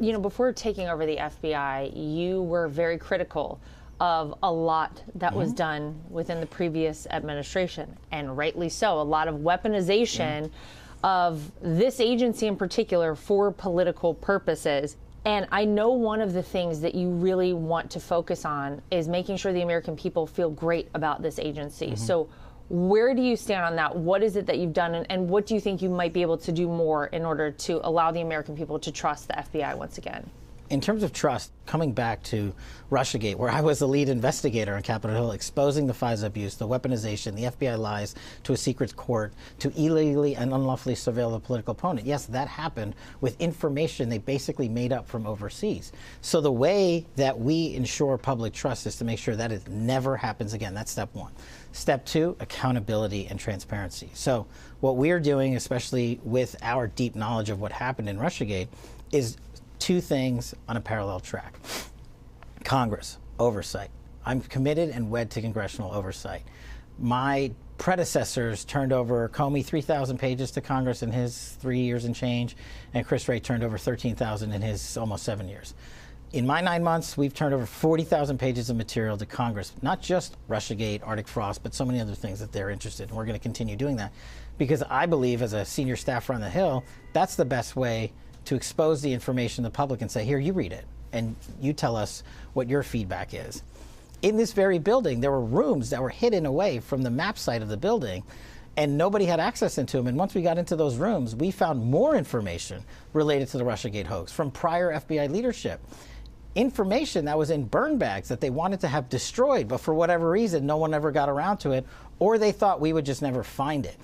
You know, before taking over the FBI, you were very critical of a lot that was done within the previous administration, and rightly so. A lot of weaponization of this agency in particular for political purposes. And I know one of the things that you really want to focus on is making sure the American people feel great about this agency. So where do you stand on that? What is it that you've done, and what do you think you might be able to do more in order to allow the American people to trust the FBI once again? In terms of trust, coming back to Russiagate, where I was the lead investigator on Capitol Hill, exposing the FISA abuse, the weaponization, the FBI lies to a secret court, to illegally and unlawfully surveil the political opponent. Yes, that happened with information they basically made up from overseas. So the way that we ensure public trust is to make sure that it never happens again. That's step one. Step two, accountability and transparency. So what we're doing, especially with our deep knowledge of what happened in Russiagate, is two things on a parallel track. Congress, oversight. I'm committed and wed to congressional oversight. My predecessors turned over Comey 3,000 pages to Congress in his 3 years and change, and Chris Wray turned over 13,000 in his almost 7 years. In my 9 months, we've turned over 40,000 pages of material to Congress, not just Russiagate, Arctic Frost, but so many other things that they're interested in. We're going to continue doing that because I believe, as a senior staffer on the Hill, that's the best way to expose the information to the public and say, here, you read it, and you tell us what your feedback is. In this very building, there were rooms that were hidden away from the map site of the building, and nobody had access into them. And once we got into those rooms, we found more information related to the Russiagate hoax from prior FBI leadership. Information that was in burn bags that they wanted to have destroyed, but for whatever reason, no one ever got around to it, or they thought we would just never find it.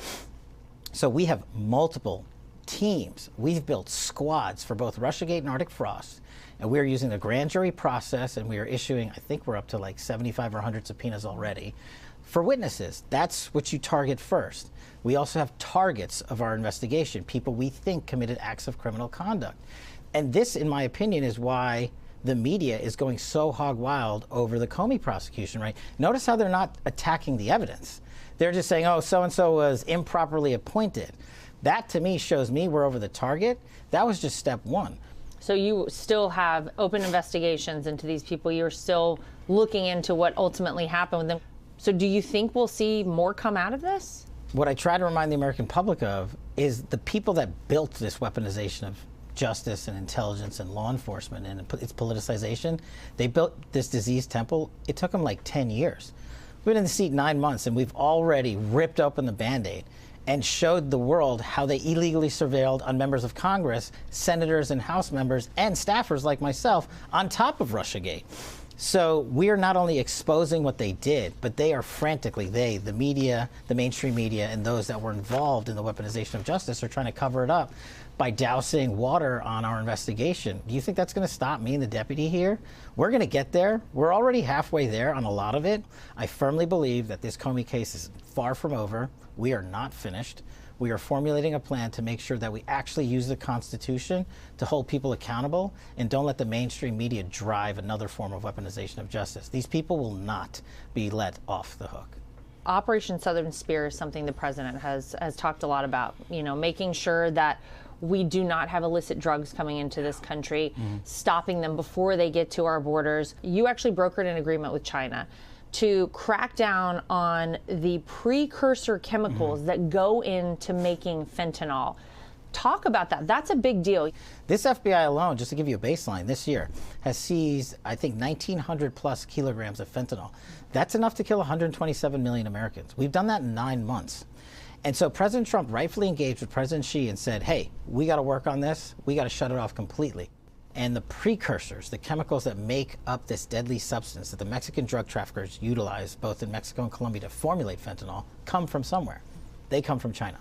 So we have multiple teams. We've built squads for both Russiagate and Arctic Frost, and we're using the grand jury process, and we are issuing, I think we're up to like 75 or 100 subpoenas already, for witnesses. That's what you target first. We also have targets of our investigation, people we think committed acts of criminal conduct. And this, in my opinion, is why the media is going so hog wild over the Comey prosecution, right? Notice how they're not attacking the evidence. They're just saying, oh, so-and-so was improperly appointed. That, to me, shows me we're over the target. That was just step one. So you still have open investigations into these people. You're still looking into what ultimately happened with them. So do you think we'll see more come out of this? What I try to remind the American public of is the people that built this weaponization of justice and intelligence and law enforcement and its politicization. They built this disease temple. It took them like 10 years. We've been in the seat 9 months, and we've already ripped open the Band-Aid and showed the world how they illegally surveilled on members of Congress, senators and House members, and staffers like myself on top of Russiagate. So we are not only exposing what they did, but they are frantically, the media, the mainstream media, and those that were involved in the weaponization of justice are trying to cover it up by dousing water on our investigation. Do you think that's going to stop me and the deputy here? We're going to get there. We're already halfway there on a lot of it. I firmly believe that this Comey case is far from over. We are not finished. We are formulating a plan to make sure that we actually use the Constitution to hold people accountable and don't let the mainstream media drive another form of weaponization of justice. These people will not be let off the hook. Operation Southern Spear is something the president has talked a lot about, you know, making sure that we do not have illicit drugs coming into this country, stopping them before they get to our borders. You actually brokered an agreement with China to crack down on the precursor chemicals that go into making fentanyl. Talk about that. That's a big deal. This FBI alone, just to give you a baseline, this year has seized, I think, 1,900 plus kilograms of fentanyl. That's enough to kill 127 million Americans. We've done that in 9 months. And so President Trump rightfully engaged with President Xi and said, hey, we got to work on this. We got to shut it off completely. And the precursors, the chemicals that make up this deadly substance that the Mexican drug traffickers utilize both in Mexico and Colombia to formulate fentanyl, come from somewhere. They come from China.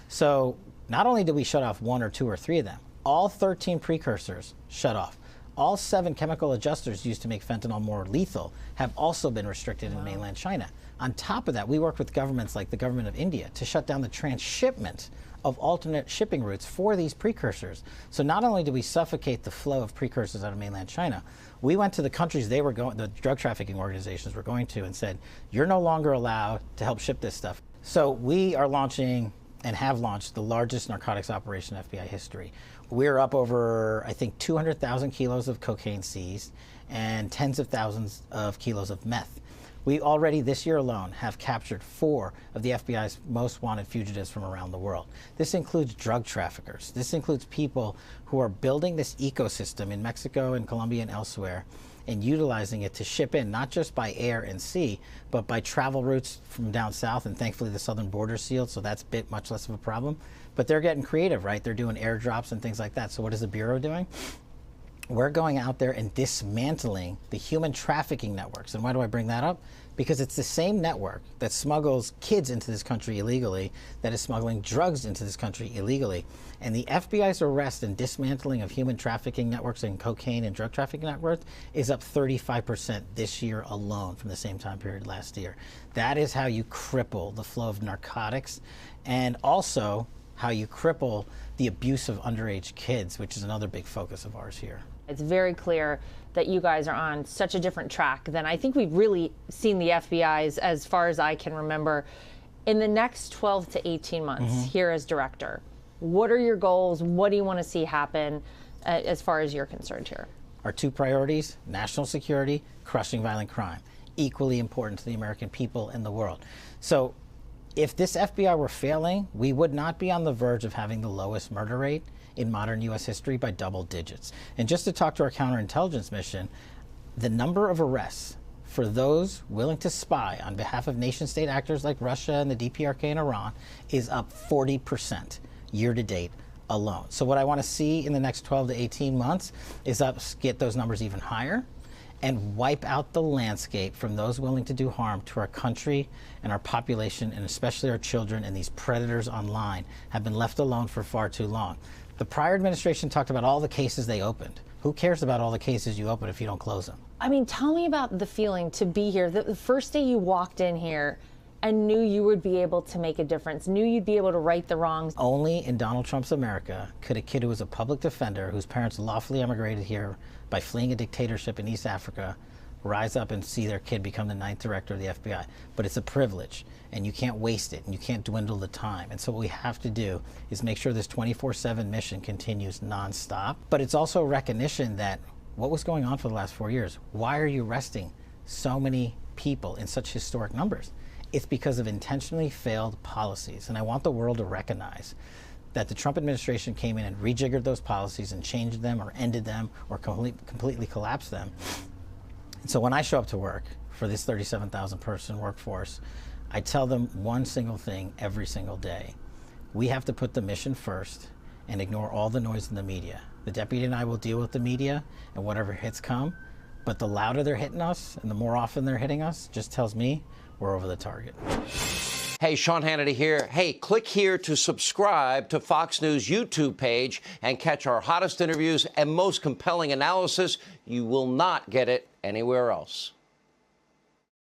So not only did we shut off 1 or 2 or 3 of them, all 13 precursors shut off. All 7 chemical adjusters used to make fentanyl more lethal have also been restricted in mainland China. On top of that, we work with governments like the government of India to shut down the transshipment of alternate shipping routes for these precursors. So not only did we suffocate the flow of precursors out of mainland China, we went to the countries they were going, the drug trafficking organizations were going to, and said, you're no longer allowed to help ship this stuff. So we are launching and have launched the largest narcotics operation in FBI history. We're up over, I think, 200,000 kilos of cocaine seized and tens of thousands of kilos of meth. We already, this year alone, have captured 4 of the FBI's most wanted fugitives from around the world. This includes drug traffickers. This includes people who are building this ecosystem in Mexico and Colombia and elsewhere and utilizing it to ship in, not just by air and sea, but by travel routes from down south, and thankfully the southern border is sealed, so that's much less of a problem. But they're getting creative, right? They're doing airdrops and things like that. So what is the Bureau doing? We're going out there and dismantling the human trafficking networks. And why do I bring that up? Because it's the same network that smuggles kids into this country illegally that is smuggling drugs into this country illegally. And the FBI's arrest and dismantling of human trafficking networks and cocaine and drug trafficking networks is up 35% this year alone from the same time period last year. That is how you cripple the flow of narcotics, and also how you cripple the abuse of underage kids, which is another big focus of ours here. It's very clear that you guys are on such a different track than I think we've really seen the FBI's as far as I can remember. In the next 12 to 18 months here as director, what are your goals? What do you want to see happen as far as you're concerned here? Our 2 priorities, national security, crushing violent crime, equally important to the American people and the world. So if this FBI were failing, we would not be on the verge of having the lowest murder rate in modern U.S. history by double digits. And just to talk to our counterintelligence mission, the number of arrests for those willing to spy on behalf of nation-state actors like Russia and the DPRK and Iran is up 40% year-to-date alone. So what I want to see in the next 12 to 18 months is get those numbers even higher and wipe out the landscape from those willing to do harm to our country and our population, and especially our children. And these predators online have been left alone for far too long. The prior administration talked about all the cases they opened. Who cares about all the cases you open if you don't close them? I mean, tell me about the feeling to be here. The first day you walked in here and knew you would be able to make a difference, knew you'd be able to right the wrongs. Only in Donald Trump's America could a kid who was a public defender, whose parents lawfully emigrated here by fleeing a dictatorship in East Africa, rise up and see their kid become the 9th director of the FBI. But it's a privilege, and you can't waste it, and you can't dwindle the time. And so what we have to do is make sure this 24/7 mission continues nonstop. But it's also a recognition that what was going on for the last 4 years? Why are you arresting so many people in such historic numbers? It's because of intentionally failed policies. And I want the world to recognize that the Trump administration came in and rejiggered those policies and changed them or ended them or completely collapsed them. And so when I show up to work for this 37,000 person workforce, I tell them one single thing every single day. We have to put the mission first and ignore all the noise in the media. The deputy and I will deal with the media and whatever hits come, but the louder they're hitting us and the more often they're hitting us just tells me we're over the target. Hey, Sean Hannity here. Hey, click here to subscribe to Fox News YouTube page and catch our hottest interviews and most compelling analysis. You will not get it anywhere else.